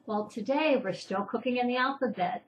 Well, today we're still cooking in the alphabet,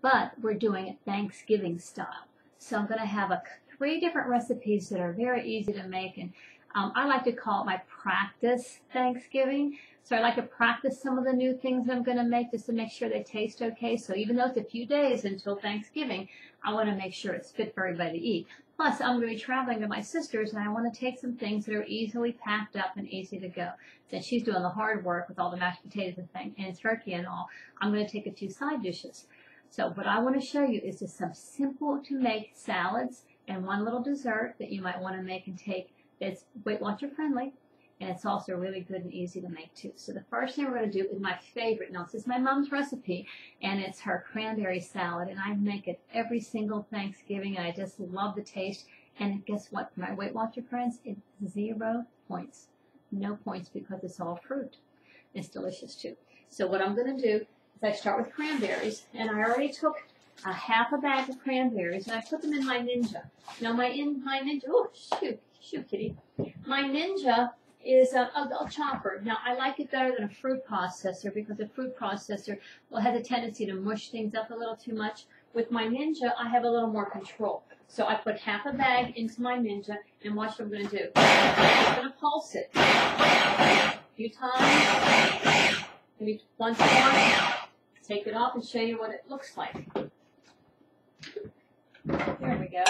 but we're doing it Thanksgiving style. So I'm going to have 3 different recipes that are very easy to make, and I like to call it my practice Thanksgiving. So I like to practice some of the new things that I'm going to make just to make sure they taste okay. So even though it's a few days until Thanksgiving, I want to make sure it's fit for everybody to eat. Plus, I'm going to be traveling to my sister's, and I want to take some things that are easily packed up and easy to go. Since she's doing the hard work with all the mashed potatoes and turkey and all, I'm going to take a few side dishes. So what I want to show you is just some simple to make salads and one little dessert that you might want to make and take that's Weight Watcher friendly, and it's also really good and easy to make too. So the first thing we're going to do is my favorite. Now, this is my mom's recipe, and it's her cranberry salad, and I make it every single Thanksgiving, and I just love the taste. And guess what, my Weight Watcher friends? It's 0 points. No points because it's all fruit. It's delicious too. So what I'm going to do is I start with cranberries, and I already took a half a bag of cranberries, and I put them in my Ninja. Now my Ninja, oh shoot kitty, my Ninja is a chopper. Now I like it better than a fruit processor because a fruit processor has a tendency to mush things up a little too much. With my Ninja, I have a little more control. So I put half a bag into my Ninja, and watch what I'm going to do. I'm going to pulse it a few times, maybe once more. Take it off and show you what it looks like. There we go.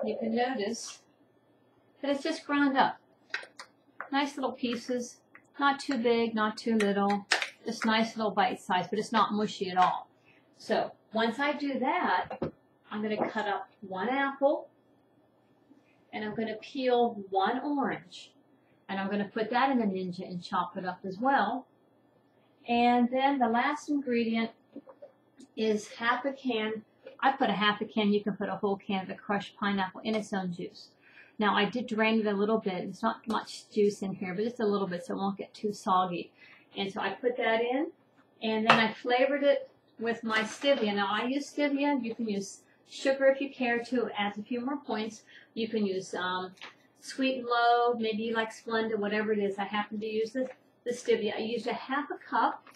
You can notice that it's just ground up. Nice little pieces, not too big, not too little, just nice little bite size, but it's not mushy at all. So once I do that, I'm going to cut up 1 apple, and I'm going to peel 1 orange, and I'm going to put that in the Ninja and chop it up as well. And then the last ingredient is half a can. I put a half a can. You can put a whole can of the crushed pineapple in its own juice. Now, I did drain it a little bit. It's not much juice in here, but just a little bit so it won't get too soggy. And so I put that in, and then I flavored it with my stevia. Now, I use stevia. You can use sugar if you care to. It adds a few more points. You can use sweet and low. Maybe you like Splenda, whatever it is. I happen to use the stevia. I used a half a cup.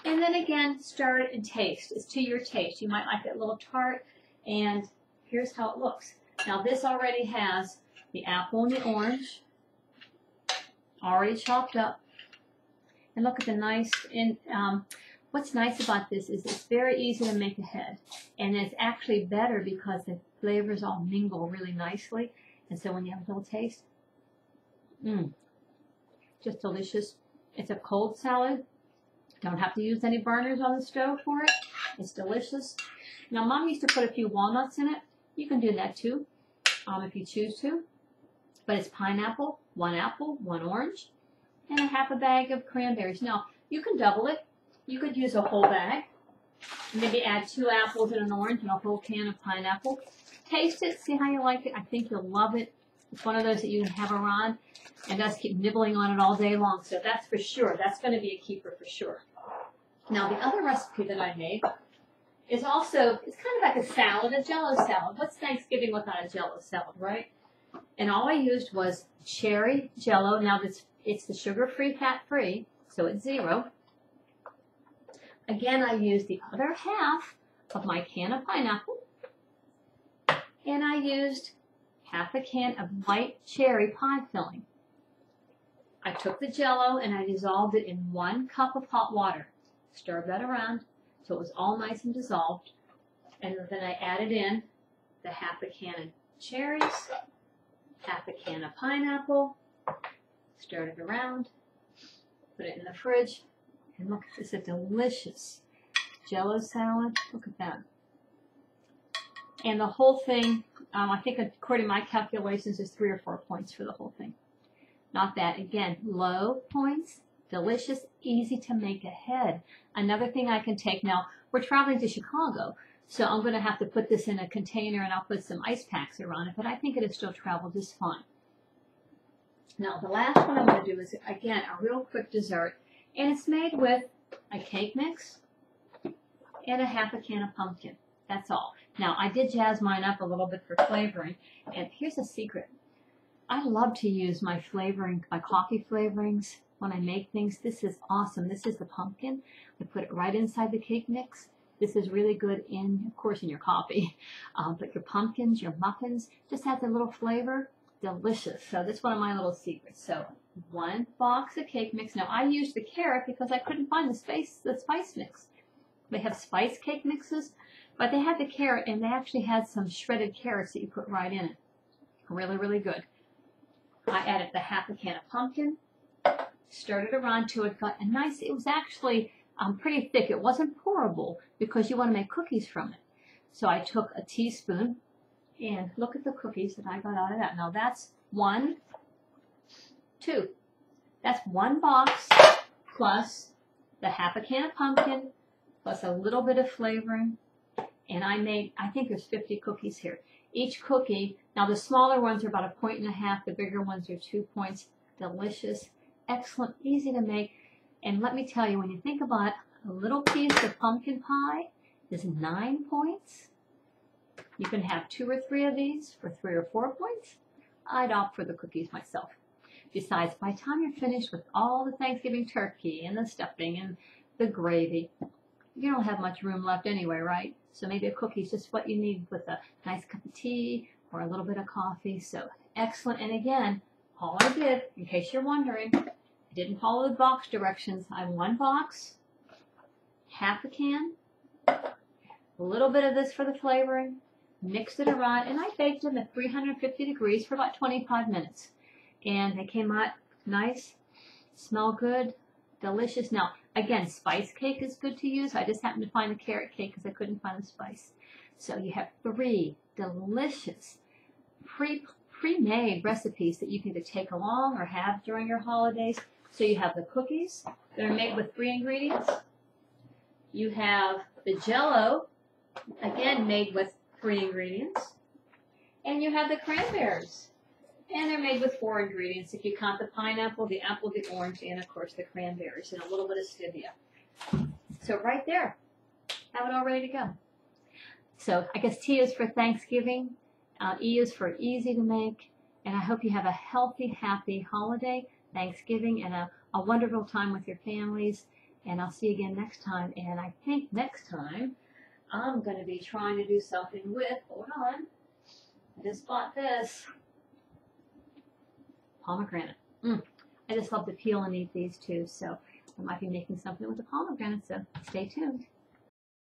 And then again, stir it and taste. It's to your taste. You might like it a little tart. And here's how it looks. Now, this already has the apple and the orange already chopped up. And look at the nice, what's nice about this is it's very easy to make ahead. And it's actually better because the flavors all mingle really nicely. And so when you have a little taste, just delicious. It's a cold salad. Don't have to use any burners on the stove for it. It's delicious. Now, Mom used to put a few walnuts in it. You can do that too, if you choose to. But it's pineapple, 1 apple, 1 orange, and a half a bag of cranberries. Now, you can double it. You could use a whole bag. Maybe add 2 apples and an orange and a whole can of pineapple. Taste it. See how you like it. I think you'll love it. It's one of those that you can have around and just keep nibbling on it all day long. So that's for sure. That's going to be a keeper for sure. Now, the other recipe that I made is also, it's kind of like a salad, a Jell-O salad. What's Thanksgiving without a Jell-O salad, right? And all I used was cherry Jell-O. Now, it's the sugar-free, fat-free, so it's 0. Again, I used the other half of my can of pineapple. And I used half a can of light cherry pie filling. I took the Jell-O and I dissolved it in 1 cup of hot water. Stirred that around so it was all nice and dissolved. And then I added in the half a can of cherries, half a can of pineapple, stirred it around, put it in the fridge, and look, it's a delicious Jell-O salad. Look at that. And the whole thing, I think according to my calculations, is 3 or 4 points for the whole thing. Not bad. Again, low points, delicious, easy to make ahead. Another thing I can take now, we're traveling to Chicago, so I'm going to have to put this in a container and I'll put some ice packs around it, but I think it'll still travel just fine. Now, the last one I'm going to do is, again, a real quick dessert, and it's made with a cake mix and a half a can of pumpkin. That's all. Now, I did jazz mine up a little bit for flavoring, and here's a secret. I love to use my flavoring, my coffee flavorings when I make things. This is awesome. This is the pumpkin. I put it right inside the cake mix. This is really good in, of course, in your coffee. But your pumpkins, your muffins, just adds a little flavor. Delicious. So that's one of my little secrets. So 1 box of cake mix. Now I used the carrot because I couldn't find the spice mix. They have spice cake mixes, but they had the carrot, and they actually had some shredded carrots that you put right in it. Really, really good. I added the half a can of pumpkin, stirred it around till it got a nice, it was actually pretty thick. It wasn't pourable because you want to make cookies from it. So I took a teaspoon, and look at the cookies that I got out of that. Now that's 1, 2. That's 1 box plus the half a can of pumpkin plus a little bit of flavoring. And I think there's 50 cookies here. Each cookie, now the smaller ones are about 1.5 points, the bigger ones are 2 points. Delicious, excellent, easy to make. And let me tell you, when you think about a little piece of pumpkin pie is 9 points. You can have 2 or 3 of these for 3 or 4 points. I'd opt for the cookies myself. Besides, by the time you're finished with all the Thanksgiving turkey and the stuffing and the gravy, you don't have much room left anyway, right? So maybe a cookie is just what you need with a nice cup of tea or a little bit of coffee. So excellent. And again, all I did, in case you're wondering, I didn't follow the box directions. I have 1 box, half a can, a little bit of this for the flavoring, mixed it around, and I baked them at 350 degrees for about 25 minutes. And they came out nice, smell good, delicious. Now, again, spice cake is good to use. I just happened to find the carrot cake because I couldn't find the spice. So you have 3 delicious pre-made recipes that you can either take along or have during your holidays. So you have the cookies that are made with 3 ingredients. You have the Jell-O, again made with 3 ingredients. And you have the cranberries. And they're made with 4 ingredients. If you count the pineapple, the apple, the orange, and of course the cranberries, and a little bit of stevia. So right there, have it all ready to go. So I guess T is for Thanksgiving, E is for easy to make, and I hope you have a healthy, happy holiday, Thanksgiving, and a wonderful time with your families. And I'll see you again next time. And I think next time I'm going to be trying to do something with, hold on, I just bought this. Pomegranate. I just love to peel and eat these too, so I might be making something with the pomegranate, so stay tuned.